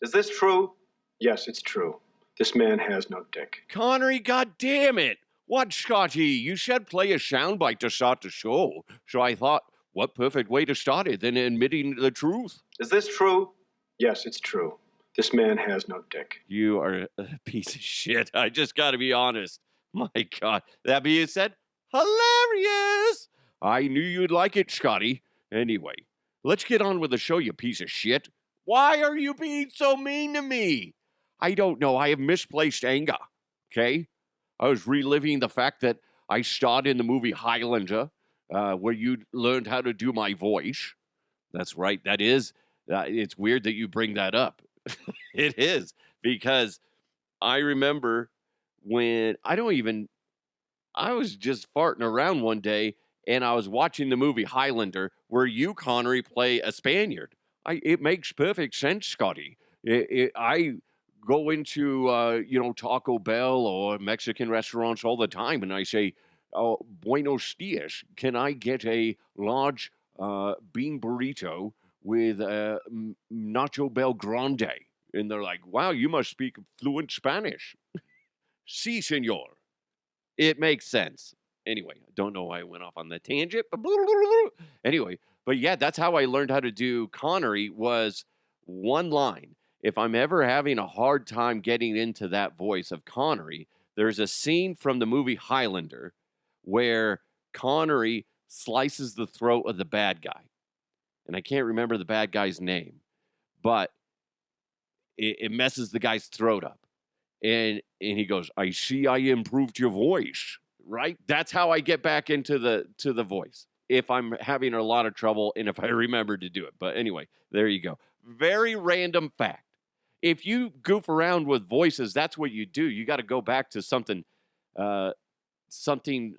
Is this true? Yes, it's true. This man has no dick. Connery, goddammit! What, Scotty? You said play a soundbite to start the show. So I thought, what perfect way to start it than admitting the truth? Is this true? Yes, it's true. This man has no dick. You are a piece of shit. I just got to be honest. My God. That being said, hilarious. I knew you'd like it, Scotty. Anyway, let's get on with the show, you piece of shit. Why are you being so mean to me? I don't know. I have misplaced anger. Okay? I was reliving the fact that I starred in the movie Highlander, where you learned how to do my voice. That's right. That is. It's weird that you bring that up. It is, because I remember when I was just farting around one day and I was watching the movie Highlander where you, Connery, play a Spaniard. It makes perfect sense, Scotty. I go into, Taco Bell or Mexican restaurants all the time and I say, oh, buenos dias. Can I get a large bean burrito with Nacho Bel Grande? And they're like, wow, you must speak fluent Spanish. Si, senor. It makes sense. Anyway, I don't know why I went off on that tangent. But anyway, but yeah, that's how I learned how to do Connery, was one line. If I'm ever having a hard time getting into that voice of Connery, there's a scene from the movie Highlander where Connery slices the throat of the bad guy. And I can't remember the bad guy's name, but it messes the guy's throat up. And he goes, I see I improved your voice, right? That's how I get back into the voice, if I'm having a lot of trouble and if I remember to do it. But anyway, there you go. Very random fact. If you goof around with voices, that's what you do. You got to go back to something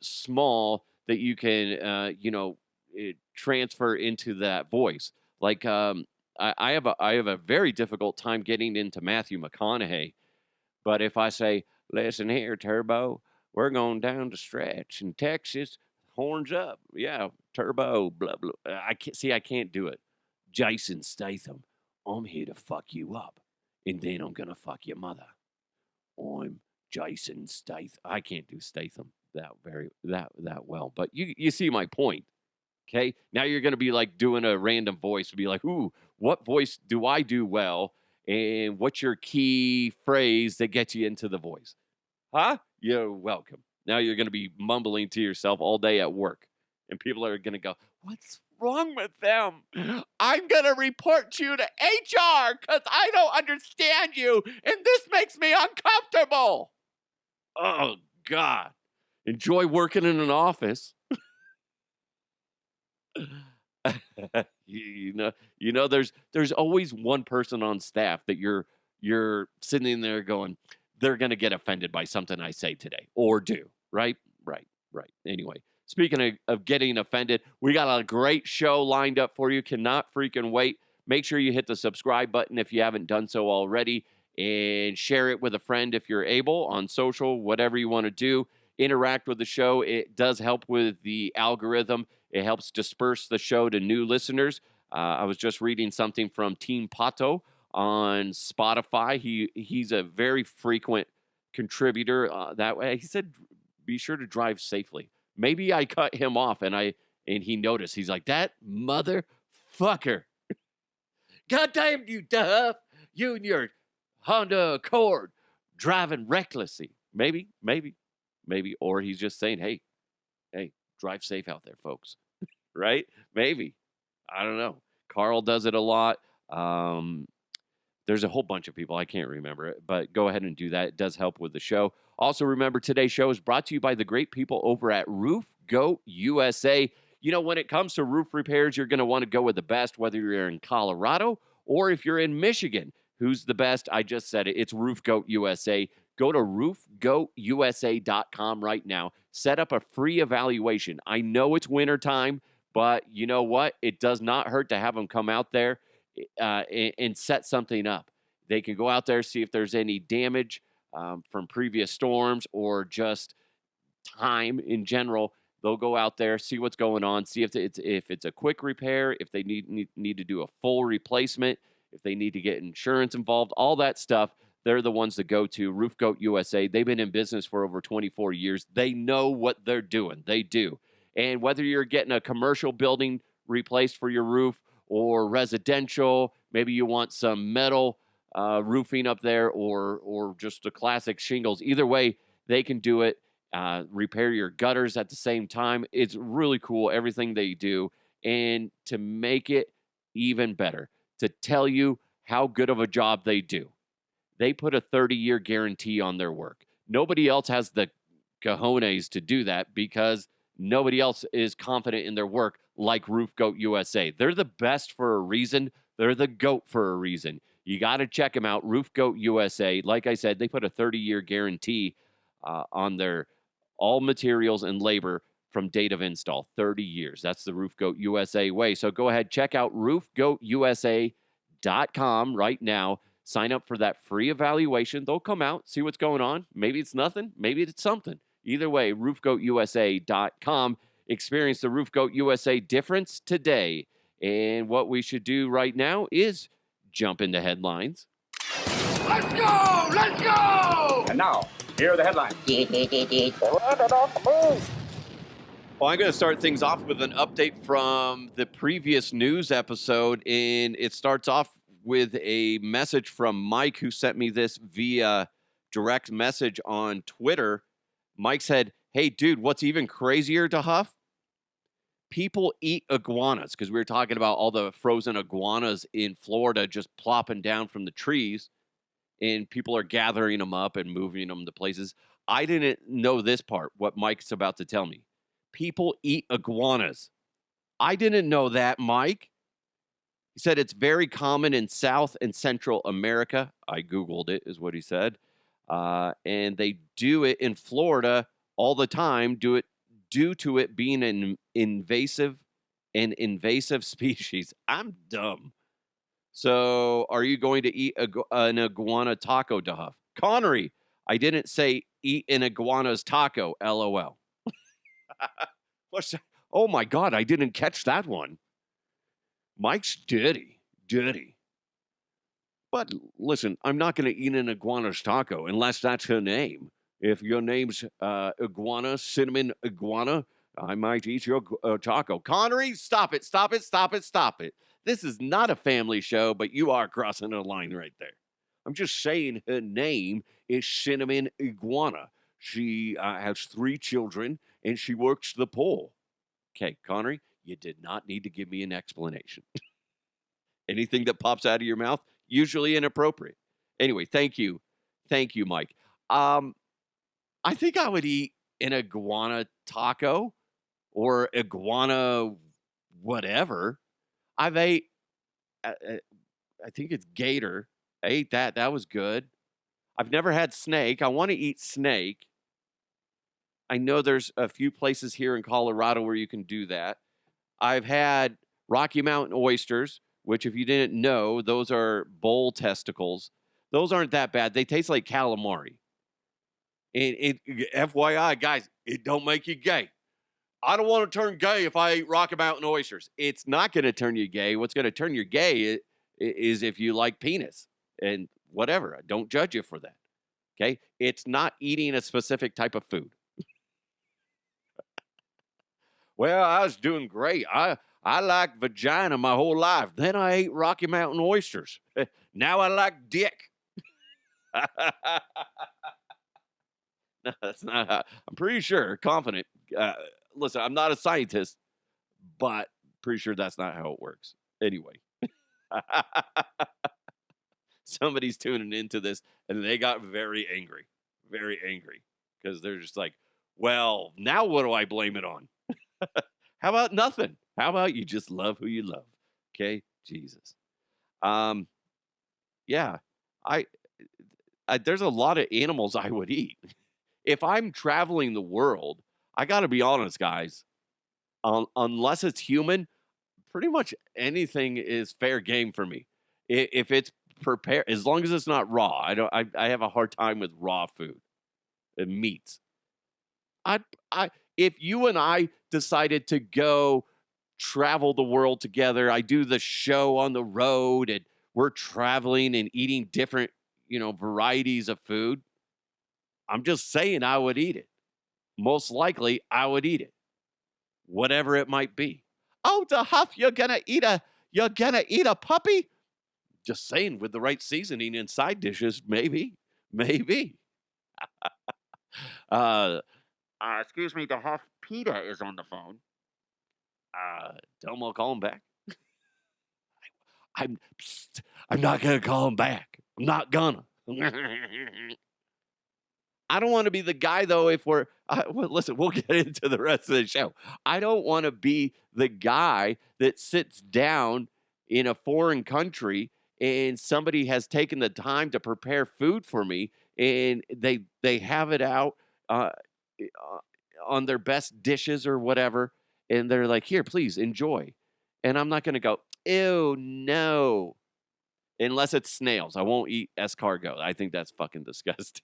small that you can, transfer into that voice. Like I have a very difficult time getting into Matthew McConaughey. But if I say, listen here, Turbo, we're going down to stretch in Texas, horns up. Yeah, Turbo, blah, blah. I can't do it. Jason Statham, I'm here to fuck you up, and then I'm going to fuck your mother. I'm Jason Statham. I can't do Statham that well, but you see my point. Okay, now you're going to be like doing a random voice and be like, ooh, what voice do I do well? And what's your key phrase that gets you into the voice? Huh? You're welcome. Now you're going to be mumbling to yourself all day at work. And people are going to go, what's wrong with them? I'm going to report you to HR because I don't understand you. And this makes me uncomfortable. Oh, God. Enjoy working in an office. There's always one person on staff that you're sitting there going, they're going to get offended by something I say today or do, right? Right. Anyway, speaking of getting offended, we got a great show lined up for you. Cannot freaking wait. Make sure you hit the subscribe button if you haven't done so already, and share it with a friend if you're able on social, whatever you want to do. Interact with the show. It does help with the algorithm. It helps disperse the show to new listeners. I was just reading something from Team Pato on Spotify. He's a very frequent contributor that way. He said, be sure to drive safely. Maybe I cut him off and he noticed. He's like, that motherfucker. Goddamn you, Duff. You and your Honda Accord driving recklessly. Maybe. Or he's just saying, hey, drive safe out there, folks. Right? Maybe. I don't know. Carl does it a lot. There's a whole bunch of people. I can't remember it, but go ahead and do that. It does help with the show. Also, remember, today's show is brought to you by the great people over at Roof Goat USA. When it comes to roof repairs, you're going to want to go with the best, whether you're in Colorado or if you're in Michigan. Who's the best? I just said it. It's Roof Goat USA. Go to roofgoatusa.com right now. Set up a free evaluation. I know it's wintertime, but you know what? It does not hurt to have them come out there and set something up. They can go out there, see if there's any damage from previous storms or just time in general. They'll go out there, see what's going on, see if it's a quick repair, if they need to do a full replacement. if they need to get insurance involved, all that stuff, they're the ones to go to. Roof Goat USA. They've been in business for over 24 years. They know what they're doing. They do. And whether you're getting a commercial building replaced for your roof or residential, maybe you want some metal roofing up there or just a classic shingles. Either way, they can do it. Repair your gutters at the same time. It's really cool, everything they do. And to make it even better, to tell you how good of a job they do, they put a 30-year guarantee on their work. Nobody else has the cojones to do that because nobody else is confident in their work like Roof Goat USA. They're the best for a reason. They're the GOAT for a reason. You got to check them out, Roof Goat USA. Like I said, they put a 30-year guarantee on their all materials and labor from date of install, 30 years. That's the Roof Goat USA way. So go ahead, check out roofgoatusa.com right now. Sign up for that free evaluation. They'll come out, see what's going on. Maybe it's nothing. Maybe it's something. Either way, roofgoatusa.com. Experience the Roof Goat USA difference today. And what we should do right now is jump into headlines. Let's go! Let's go! And now, here are the headlines. Well, I'm going to start things off with an update from the previous news episode, and it starts off with a message from Mike, who sent me this via direct message on Twitter. Mike said, "Hey, dude, what's even crazier to Huff? People eat iguanas," because we were talking about all the frozen iguanas in Florida just plopping down from the trees, and people are gathering them up and moving them to places. I didn't know this part, what Mike's about to tell me. People eat iguanas. I didn't know that, Mike. He said it's very common in South and Central America. I Googled it, is what he said. And they do it in Florida all the time, due to it being an invasive species. I'm dumb. So are you going to eat an iguana taco, Duff? Connery, I didn't say eat an iguana's taco, LOL. What's that? Oh my God, I didn't catch that one. Mike's dirty. But listen, I'm not going to eat an iguana's taco unless that's her name. If your name's Iguana, Cinnamon Iguana, I might eat your taco. Connery, stop it. This is not a family show, but you are crossing a line right there. I'm just saying her name is Cinnamon Iguana. She has 3 children, and she works the pool. Okay, Connery, you did not need to give me an explanation. Anything that pops out of your mouth, usually inappropriate. Anyway, thank you, Mike. I think I would eat an iguana taco or iguana whatever. I've ate, I think it's gator. I ate that. That was good. I've never had snake. I want to eat snake. I know there's a few places here in Colorado where you can do that. I've had Rocky Mountain oysters, which if you didn't know, those are bull testicles. Those aren't that bad. They taste like calamari. And FYI, guys, it don't make you gay. I don't want to turn gay if I eat Rocky Mountain oysters. It's not going to turn you gay. What's going to turn you gay is if you like penis and whatever. I don't judge you for that. Okay? It's not eating a specific type of food. Well, I was doing great. I liked vagina my whole life. Then I ate Rocky Mountain oysters. Now I like dick. No, that's not how. I'm pretty sure, confident. Listen, I'm not a scientist, but pretty sure that's not how it works. Anyway. Somebody's tuning into this, and they got very angry, because they're just like, well, now what do I blame it on? How about nothing? How about you just love who you love? Okay, Jesus. Yeah, I there's a lot of animals I would eat. If I'm traveling the world, I got to be honest, guys. Unless it's human, pretty much anything is fair game for me. If it's prepared, as long as it's not raw. I have a hard time with raw food and meats. If you and I decided to go travel the world together, I do the show on the road, and we're traveling and eating different, varieties of food. I'm just saying I would eat it. Most likely I would eat it. Whatever it might be. Oh, the Huff, you're gonna eat a puppy? Just saying, with the right seasoning and side dishes, maybe. Maybe. Excuse me, the Huff PETA is on the phone. Tell him I'll call him back. I'm not gonna call him back. I'm not gonna. I don't want to be the guy, though, if we're, listen, we'll get into the rest of the show. I don't want to be the guy that sits down in a foreign country and somebody has taken the time to prepare food for me and they have it out on their best dishes or whatever. And they're like, here, please enjoy. And I'm not going to go, ew, no. Unless it's snails. I won't eat escargot. I think that's fucking disgusting.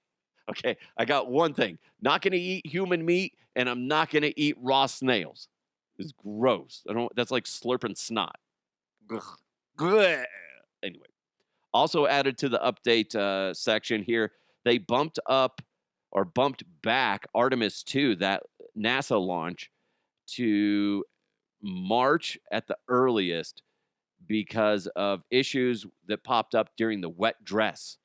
Okay, I got one thing. Not going to eat human meat, and I'm not going to eat raw snails. It's gross. That's like slurping snot. Ugh. Anyway, also added to the update section here, they bumped back Artemis II, that NASA launch, to March at the earliest because of issues that popped up during the wet dress.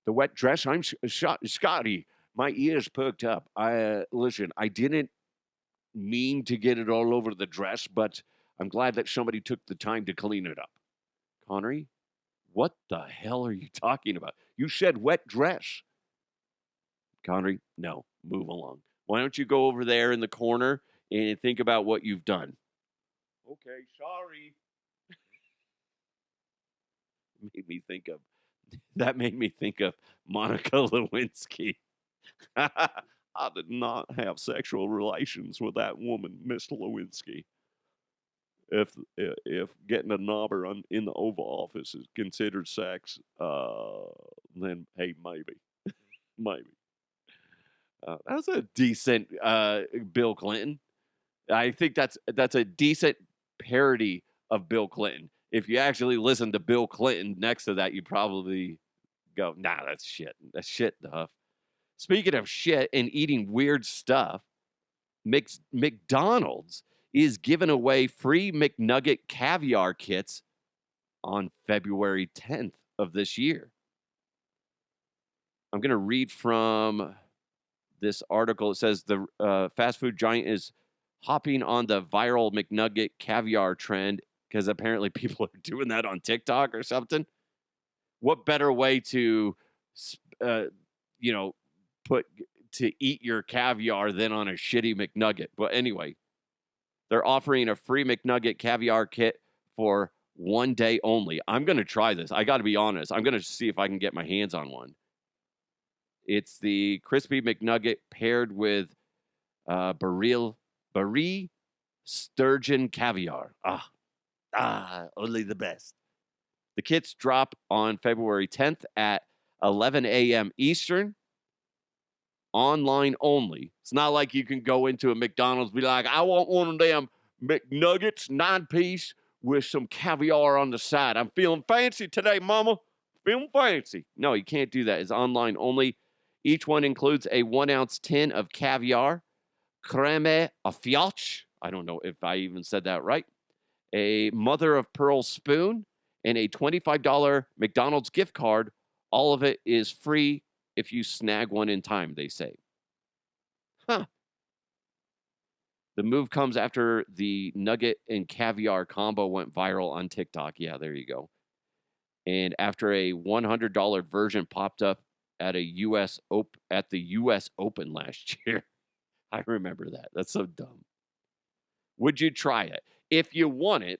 The wet dress. I'm Scotty. My ears perked up. Listen, I didn't mean to get it all over the dress, but I'm glad that somebody took the time to clean it up. Connery, what the hell are you talking about? You said wet dress. Connery, no, move along. Why don't you go over there in the corner and think about what you've done? Okay, sorry. That made me think of Monica Lewinsky. I did not have sexual relations with that woman, Miss Lewinsky. If getting a knobber in the Oval Office is considered sex, then hey, maybe. That's a decent Bill Clinton. I think that's a decent parody of Bill Clinton. If you actually listen to Bill Clinton next to that, you probably go, nah, that's shit. That's shit, Huff. Speaking of shit and eating weird stuff, McDonald's is giving away free McNugget caviar kits on February 10th of this year. I'm going to read from this article. It says the fast food giant is hopping on the viral McNugget caviar trend because apparently people are doing that on TikTok or something. What better way to, eat your caviar than on a shitty McNugget? But anyway, they're offering a free McNugget caviar kit for 1 day only. I'm going to try this. I got to be honest. I'm going to see if I can get my hands on one. It's the crispy McNugget paired with Brie sturgeon caviar. Only the best. The kits drop on February 10th at 11 a.m. Eastern. Online only. It's not like you can go into a McDonald's and be like, I want one of them McNuggets, 9-piece, with some caviar on the side. I'm feeling fancy today, mama. Feeling fancy. No, you can't do that. It's online only. Each one includes a 1-ounce tin of caviar, creme affiache. I don't know if I even said that right. A mother of pearl spoon, and a $25 McDonald's gift card. All of it is free if you snag one in time, they say. Huh. The move comes after the nugget and caviar combo went viral on TikTok. Yeah, there you go. And after a $100 version popped up at the U.S. Open last year. I remember that. That's so dumb. Would you try it? If you want it,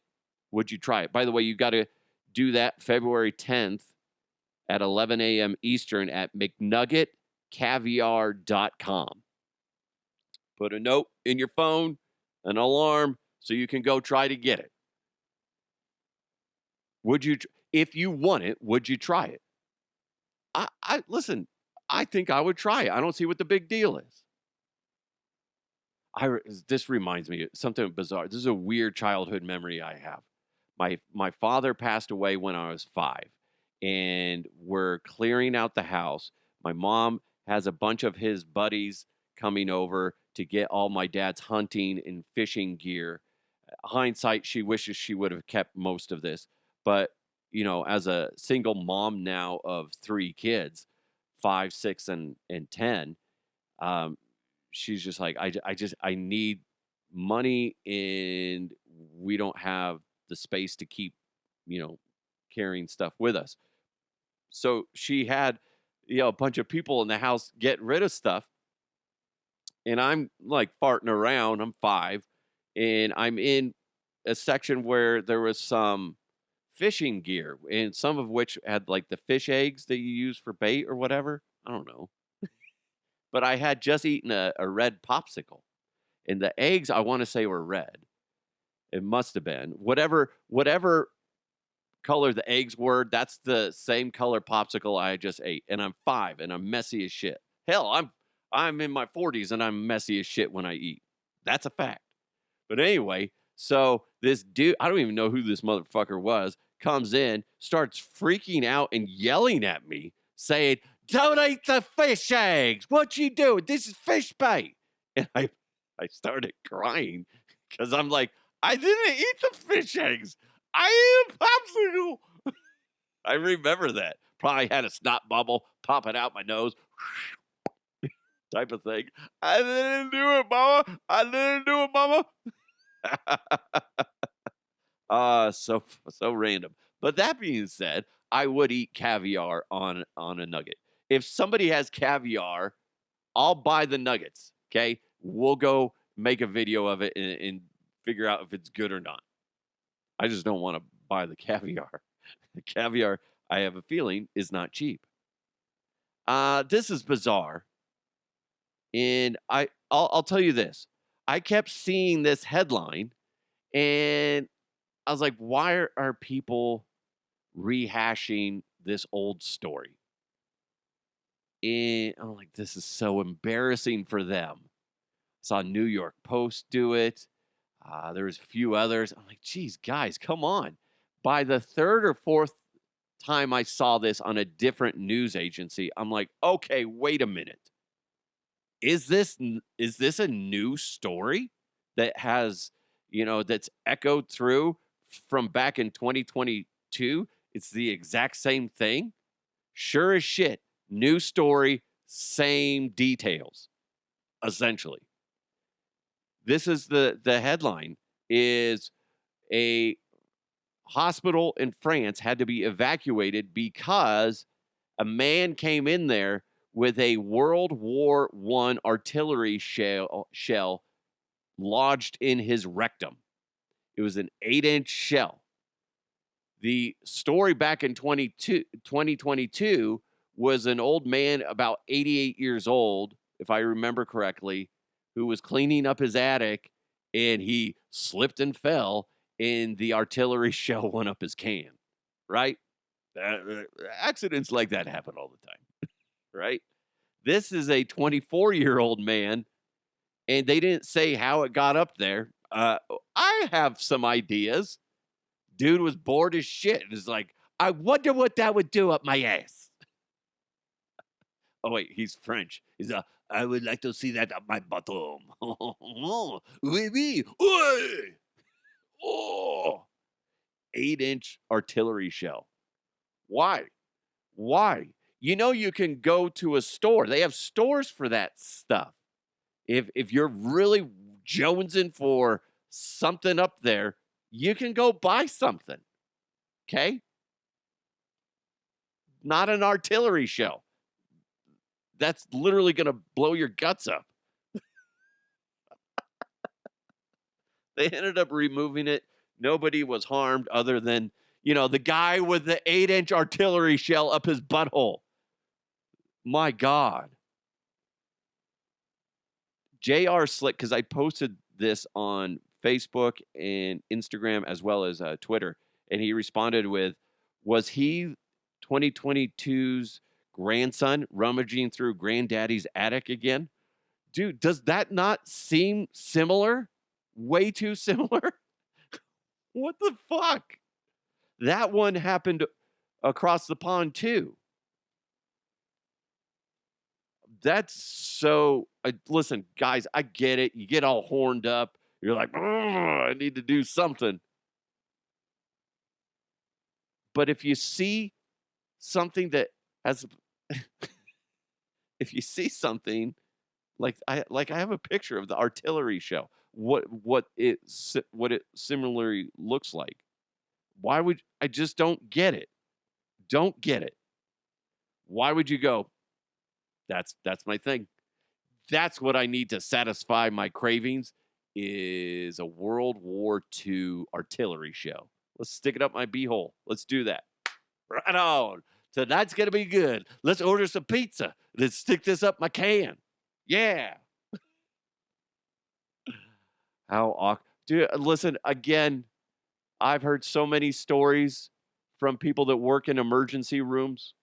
would you try it? By the way, you got to do that February 10th at 11 a.m. Eastern at McNuggetCaviar.com. Put a note in your phone, an alarm, so you can go try to get it. If you want it, would you try it? Listen, I think I would try it. I don't see what the big deal is. This reminds me of something bizarre. This is a weird childhood memory I have. My father passed away when I was 5, and we're clearing out the house. My mom has a bunch of his buddies coming over to get all my dad's hunting and fishing gear. Hindsight, she wishes she would have kept most of this, but as a single mom now of 3 kids, 5, 6, and 10, um, she's just like, I need money, and we don't have the space to keep, you know, carrying stuff with us. So she had, a bunch of people in the house get rid of stuff, and I'm like farting around. I'm 5, and I'm in a section where there was some fishing gear, and some of which had like the fish eggs that you use for bait or whatever. I don't know. But I had just eaten a red popsicle, and the eggs, I want to say, were red. It must have been whatever color the eggs were. That's the same color popsicle I just ate, and I'm 5, and I'm messy as shit. Hell, I'm in my 40s, and I'm messy as shit when I eat. That's a fact. But anyway, so this dude, I don't even know who this motherfucker was, comes in, starts freaking out and yelling at me, saying, "Don't eat the fish eggs. What you doing? This is fish bait." And I started crying because I'm like, I didn't eat the fish eggs. I ate a popsicle. I remember that. Probably had a snot bubble popping out my nose type of thing. I didn't do it, mama. I didn't do it, mama. So random. But that being said, I would eat caviar on a nugget. If somebody has caviar, I'll buy the nuggets. Okay, we'll go make a video of it and figure out if it's good or not. I just don't want to buy the caviar. The caviar, I have a feeling, is not cheap. This is bizarre, and I'll tell you this. I kept seeing this headline, and I was like, why are people rehashing this old story? And I'm like, this is so embarrassing for them. Saw New York Post do it. There was a few others. I'm like, geez, guys, come on. By the 3rd or 4th time I saw this on a different news agency, I'm like, okay, wait a minute. Is this a new story that has, that's echoed through from back in 2022? It's the exact same thing. Sure as shit. New story, same details, essentially. This is the headline is a hospital in France had to be evacuated because a man came in there with a World War I artillery shell lodged in his rectum. It was an 8-inch shell. The story back in 2022 was an old man about 88 years old, if I remember correctly, who was cleaning up his attic, and he slipped and fell, and the artillery shell went up his can, right? Accidents like that happen all the time, right? This is a 24-year-old man, and they didn't say how it got up there. I have some ideas. Dude was bored as shit. It was like, I wonder what that would do up my ass. Oh, wait, he's French. He's I would like to see that up my bottom. Oui, oui. Oh, 8-inch artillery shell. Why? Why? You can go to a store. They have stores for that stuff. If you're really jonesing for something up there, you can go buy something. Okay? Not an artillery shell. That's literally going to blow your guts up. They ended up removing it. Nobody was harmed other than, the guy with the 8-inch artillery shell up his butthole. My God. J.R. Slick, because I posted this on Facebook and Instagram as well as Twitter, and he responded with, was he 2022's grandson rummaging through granddaddy's attic again? Dude, does that not seem similar? Way too similar? What the fuck? That one happened across the pond too. That's so. Listen, guys, I get it. You get all horned up. You're like, I need to do something. But if you see something that has, if you see something like I have a picture of the artillery shell. What it similarly looks like. Why would I just don't get it? Don't get it. Why would you go? That's my thing. That's what I need to satisfy my cravings is a World War II artillery shell. Let's stick it up my beehole. Let's do that. Right on. Tonight's going to be good. Let's order some pizza. Let's stick this up my can. Yeah. How awkward. Dude, listen, again, I've heard so many stories from people that work in emergency rooms.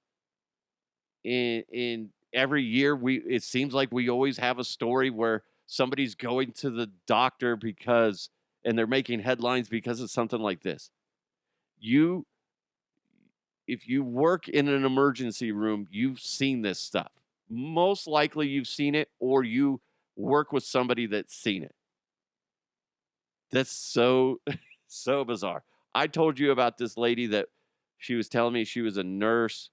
In every year, it seems like we always have a story where somebody's going to the doctor and they're making headlines because of something like this. If you work in an emergency room, you've seen this stuff. Most likely you've seen it or you work with somebody that's seen it. That's so, so bizarre. I told you about this lady that she was telling me she was a nurse,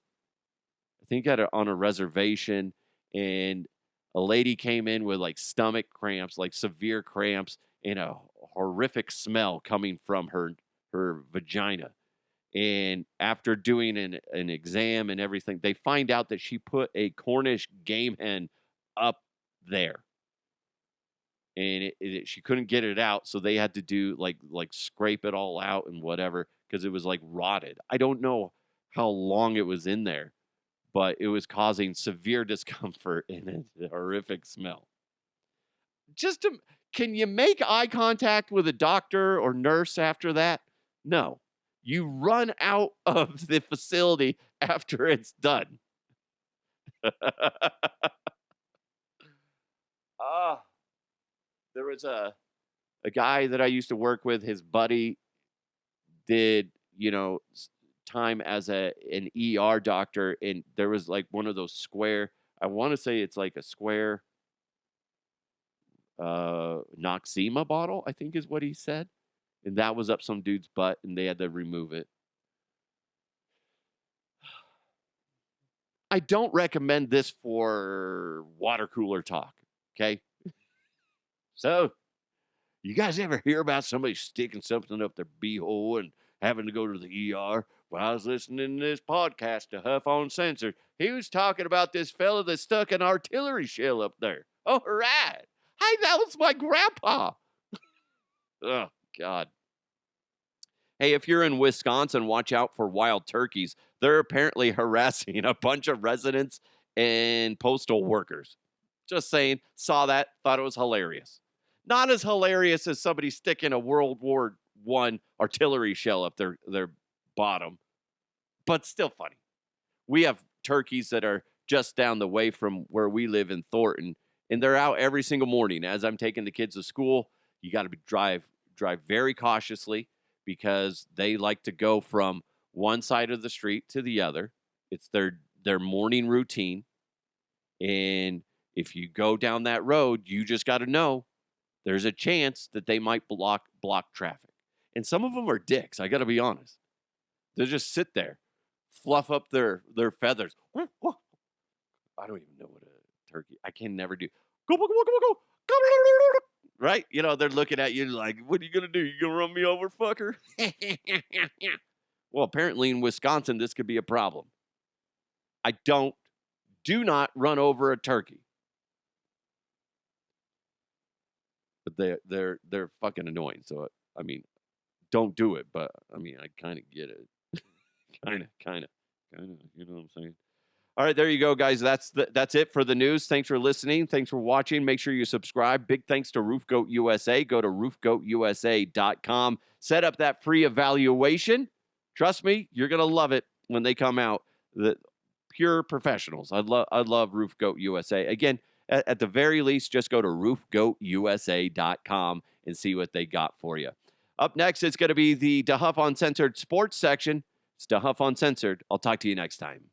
I think on a reservation, and a lady came in with like stomach cramps, like severe cramps, and a horrific smell coming from her vagina. And after doing an exam and everything, they find out that she put a Cornish game hen up there. And she couldn't get it out, so they had to do like scrape it all out and whatever because it was like rotted. I don't know how long it was in there, but it was causing severe discomfort and a horrific smell. Can you make eye contact with a doctor or nurse after that? No. You run out of the facility after it's done. There was a guy that I used to work with. His buddy did, time as an ER doctor, and there was like one of those square. I want to say it's like a square Noxema bottle, I think is what he said, and that was up some dude's butt, and they had to remove it. I don't recommend this for water cooler talk, okay? So, you guys ever hear about somebody sticking something up their beehole and having to go to the ER? When I was listening to this podcast to Huff Uncensored, he was talking about this fella that stuck an artillery shell up there. All right. Hey, that was my grandpa. Oh, God. Hey, if you're in Wisconsin, watch out for wild turkeys. They're apparently harassing a bunch of residents and postal workers. Just saying, saw that, thought it was hilarious. Not as hilarious as somebody sticking a World War I artillery shell up their bottom, but still funny. We have turkeys that are just down the way from where we live in Thornton, and they're out every single morning. As I'm taking the kids to school, you got to drive very cautiously because they like to go from one side of the street to the other. It's their morning routine, and if you go down that road, you just got to know there's a chance that they might block traffic. And some of them are dicks, I got to be honest. They'll just sit there, fluff up their feathers. I don't even know what a turkey, I can never do. Go, go, go, go, go. Right? They're looking at you like, what are you going to do? You going to run me over, fucker? Well, apparently in Wisconsin, this could be a problem. Do not run over a turkey. But they're fucking annoying. So, I mean, don't do it. But, I mean, I kind of get it. kind of. You know what I'm saying? All right, there you go, guys. That's it for the news. Thanks for listening. Thanks for watching. Make sure you subscribe. Big thanks to Roof Goat USA. Go to roofgoatusa.com. Set up that free evaluation. Trust me, you're going to love it when they come out. The pure professionals. I love Roof Goat USA. Again, at the very least, just go to roofgoatusa.com and see what they got for you. Up next, it's going to be the DeHuff Uncensored Sports section. It's DeHuff Uncensored. I'll talk to you next time.